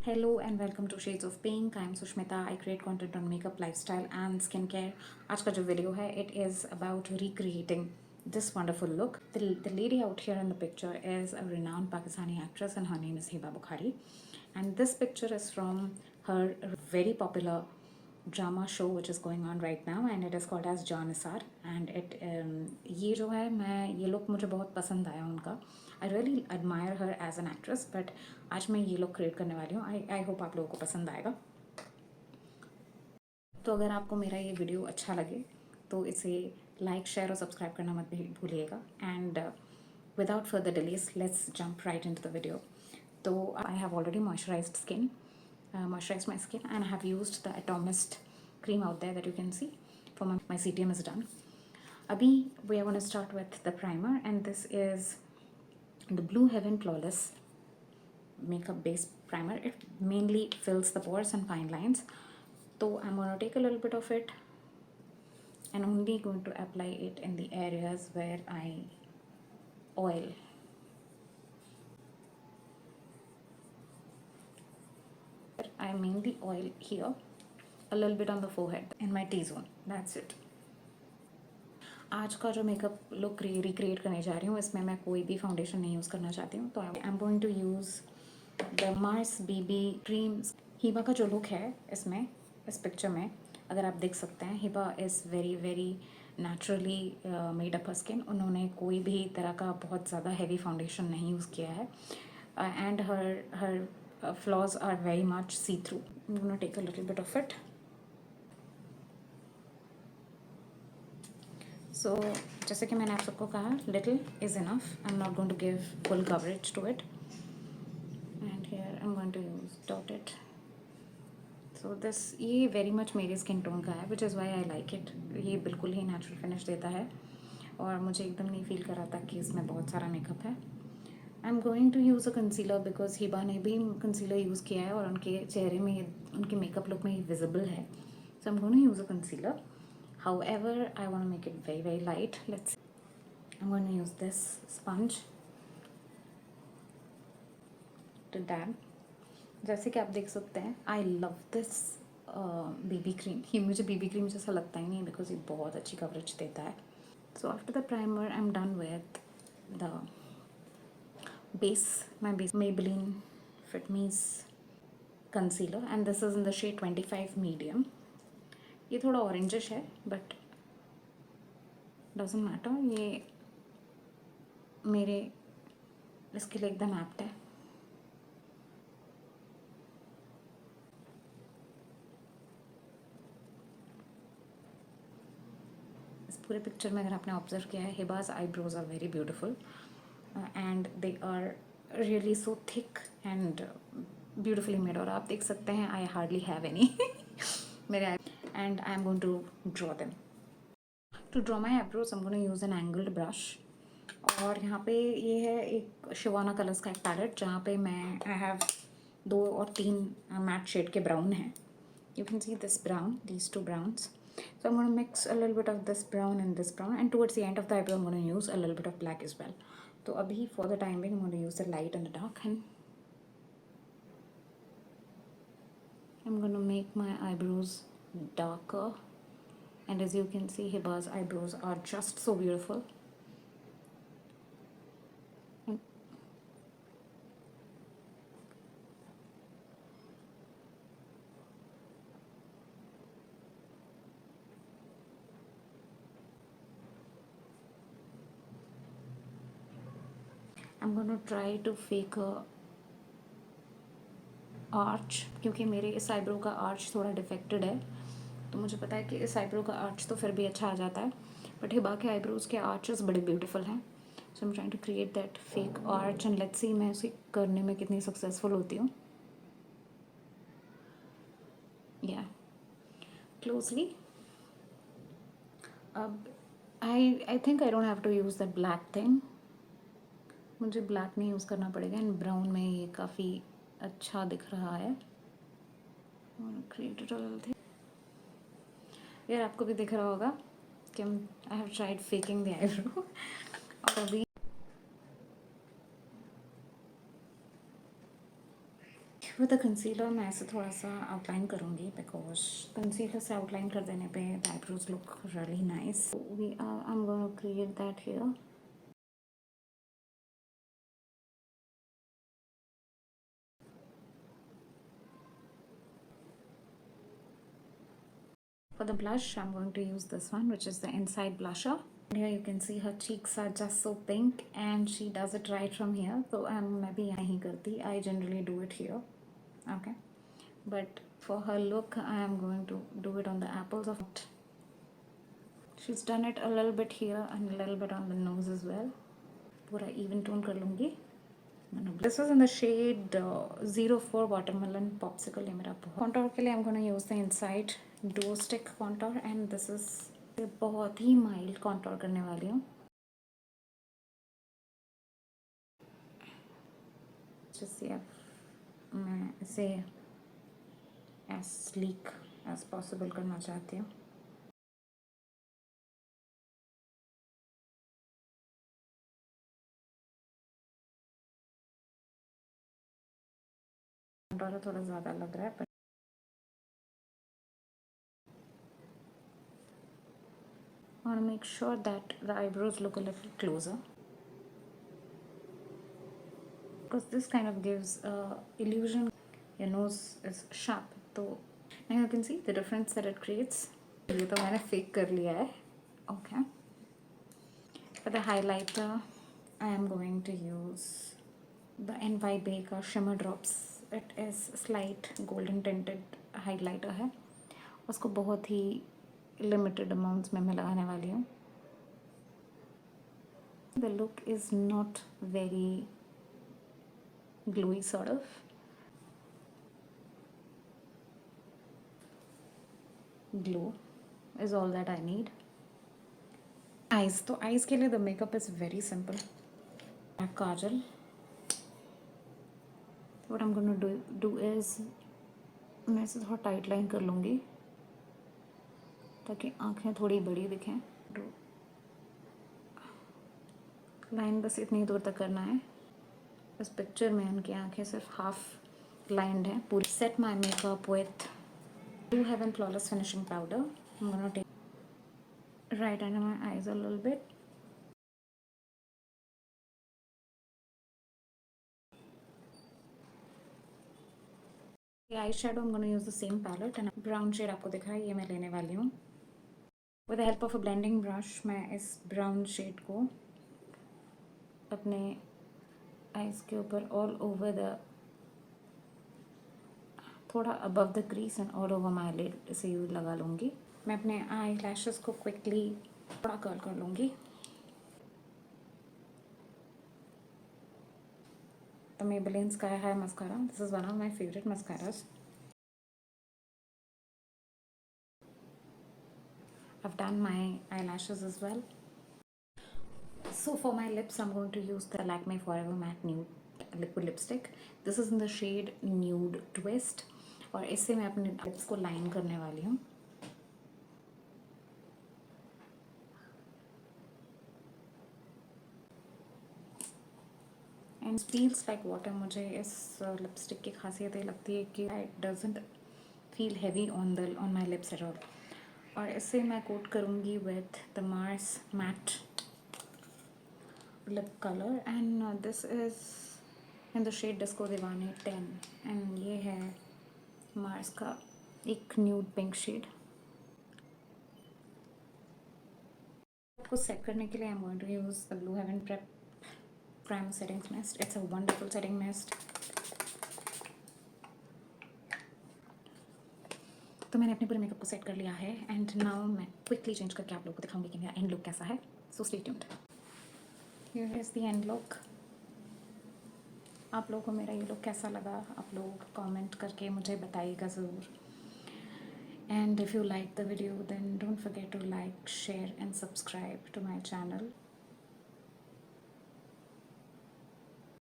Hello and welcome to Shades of Pink. I'm Sushmita. I create content on makeup, lifestyle and skincare. आज का जो video है, it is about recreating this wonderful look. The lady out here in the picture is a renowned Pakistani actress and her name is Hiba Bukhari. And this picture is from her very popular drama show which is going on right now and it is called as Jaanisar and it ये जो है मैं ये look मुझे बहुत पसंद आया उनका. I really admire her as an actress but आज मैं ये look create करने वाली हूँ. I hope आप लोगों को पसंद आएगा. तो अगर आपको मेरा ये वीडियो अच्छा लगे तो इसे लाइक शेयर और सब्सक्राइब करना मत भूलिएगा. And without further delays let's jump right into the video. So I have already moisturized my skin and I have used the Atomist cream out there that you can see. For my CTM is done. Abhi we are going to start with the primer and this is the Blue Heaven Flawless makeup base primer. It mainly fills the pores and fine lines. So I'm going to take a little bit of it and only going to apply it in the areas where I oil. I mainly oil here, a little bit on the forehead, in my T-zone. That's it. आज का जो makeup look recreate करने जा रही हूँ इसमें मैं कोई भी फाउंडेशन नहीं यूज़ करना चाहती हूँ. तो I am going to use the Mars BB cream. Hiba का जो लुक है इसमें इस पिक्चर में अगर आप देख सकते हैं, Hiba is very naturally made up skin. उन्होंने कोई भी तरह का बहुत ज़्यादा हैवी फाउंडेशन नहीं यूज़ किया है and her flaws are very much see-through. I'm going to take a little bit of it. So जैसे कि मैंने आप सबको कहा, little is enough. I'm not going to give full coverage to it. And here I'm going to use dot it. So this ये very much मेरे skin tone का है, which is why I like it. ये बिल्कुल ही natural finish देता है और मुझे एकदम नहीं feel कर रहा था कि इसमें बहुत सारा makeup है. I'm going to use a concealer because Hiba ने भी concealer यूज़ किया है और उनके चेहरे में उनके मेकअप लुक में ये visible है. So I'm going to use a concealer. However, I want to make it very light. Let's see. I'm going to use this sponge to dab. जैसे कि आप देख सकते हैं, I love this BB cream. ये मुझे BB cream जैसा लगता ही नहीं because ये बहुत अच्छी coverage देता है. So after the primer, I'm done with the my base Maybelline Fit Me's concealer and this is in the shade 25 medium. ये थोड़ा orangish है but doesn't matter. ये मेरे इसके लिए एकदम apt है. इस पूरे पिक्चर में अगर आपने ऑब्जर्व किया है, हिबाज eyebrows are very beautiful. And they are really so thick and beautifully made. और आप देख सकते हैं I hardly have any मेरे and I am going to draw them. To draw my eyebrows I'm going to use an angled brush. और यहाँ पे ये है एक शिवाना कलर्स का एक पैलेट जहाँ पे मैं I have 2 और 3 मैट शेड के ब्राउन हैं. You can see this brown, these two browns. So I'm going to mix a little bit of this brown and this brown and towards the end of the eyebrow I'm going to use a little bit of black as well. तो अभी for the time being I'm going to use the light and the dark and I'm going to make my eyebrows darker and as you can see Hiba's eyebrows are just so beautiful. I'm going to try to fake a arch क्योंकि मेरे इस eyebrow का arch थोड़ा defected है. तो मुझे पता है कि इस आईब्रो का आर्च तो फिर भी अच्छा आ जाता है बट हिबा के आईब्रोज के आर्चेस बड़े ब्यूटीफुल हैं. So I am trying to create that fake arch and let's see मैं उसे करने में कितनी सक्सेसफुल होती हूँ. या क्लोजली. अब I think I don't have to use that black thing. मुझे ब्लैक नहीं यूज़ करना पड़ेगा एंड ब्राउन में ये काफ़ी अच्छा दिख रहा है. यार आपको भी दिख रहा होगा कि I have tried faking the eyebrow. और अभी विद द कंसीलर मैं ऐसे थोड़ा सा आउटलाइन करूँगी बिकॉज कंसीलर से आउटलाइन कर देने पे the eyebrows look really nice. I am going to create that here. For the blush, I'm going to use this one, which is the inside blusher. Here you can see her cheeks are just so pink and she does it right from here. So मैं भी यहीं करती. I generally do it here. Okay. But for her look, I am going to do it on the apples of it. She's done it a little bit here and a little bit on the nose as well. पूरा even tone कर लूँगी. This was in the shade 04 Watermelon Popsicle. ये मेरा contour के लिए I'm going to use the inside Duo Stick contour and this is बहुत ही mild contour करने वाली हूँ. Just see मैं इसे as sleek as possible करना चाहती हूँ. contour थोड़ा ज़्यादा लग रहा है पर I want to make sure that the eyebrows look a little closer because this kind of gives illusion your nose is sharp. So now you can see the difference that it creates. ये तो मैंने fake कर लिया है. Okay. For the highlighter, I am going to use the Nybae का shimmer drops. It is slight golden tinted highlighter है. उसको बहुत ही limited amounts में मैं लगाने वाली हूँ. The look is not very gluey sort of. Glow is all that I need. Eyes. तो eyes के लिए the makeup is very simple. Kajal. What I'm going to do is मैं इसे थोड़ा टाइट लाइन कर लूँगी ताकि आँखें थोड़ी बड़ी दिखें. लाइन बस इतनी दूर तक करना है. इस पिक्चर में उनकी आँखें सिर्फ हाफ लाइंड हैं पूरी. Set my makeup with Blue Heaven Flawless Finishing Powder. I'm going to take right under my eyes a little bit. The eyeshadow, I'm going to use the same palette and brown shade आपको दिख रहा है ये मैं लेने वाली हूँ. With the help of a blending brush मैं इस brown shade को अपने eyes के ऊपर all over the थोड़ा above the crease and all over my lid इसे यूज लगा लूँगी. मैं अपने आई लैशेस को क्विकली थोड़ा कर्ल कर लूँगी. The Maybelline Sky High mascara. This is one of my favorite mascaras. I've done my eyelashes as well. So for my lips, I'm going to use the Lakme Forever Matte Nude Liquid Lipstick. This is in the shade Nude Twist. और इससे मैं अपने lips को line करने वाली हूँ. And feels like water. मुझे इस लिपस्टिक की खासियत ये लगती है कि it doesn't feel heavy on my lips at all. और इससे मैं कोट करूँगी with the Mars matte lip color and this is in the shade Disco Divani 10 and ये है Mars का एक nude pink shade. आपको सेट करने के लिए I'm going to use the Blue Heaven Prime Setting Mist. It's a wonderful setting mist. तो मैंने अपने पूरे मेकअप को सेट कर लिया है एंड नाउ मैं क्विकली चेंज करके आप लोगों को दिखाऊंगी कि मेरा एंड लुक कैसा है. So stay tuned. Here is the end look. आप लोगों को मेरा ये लुक कैसा लगा आप लोग कमेंट करके मुझे बताइएगा ज़रूर. And if you like the video then don't forget to like share and subscribe to my channel.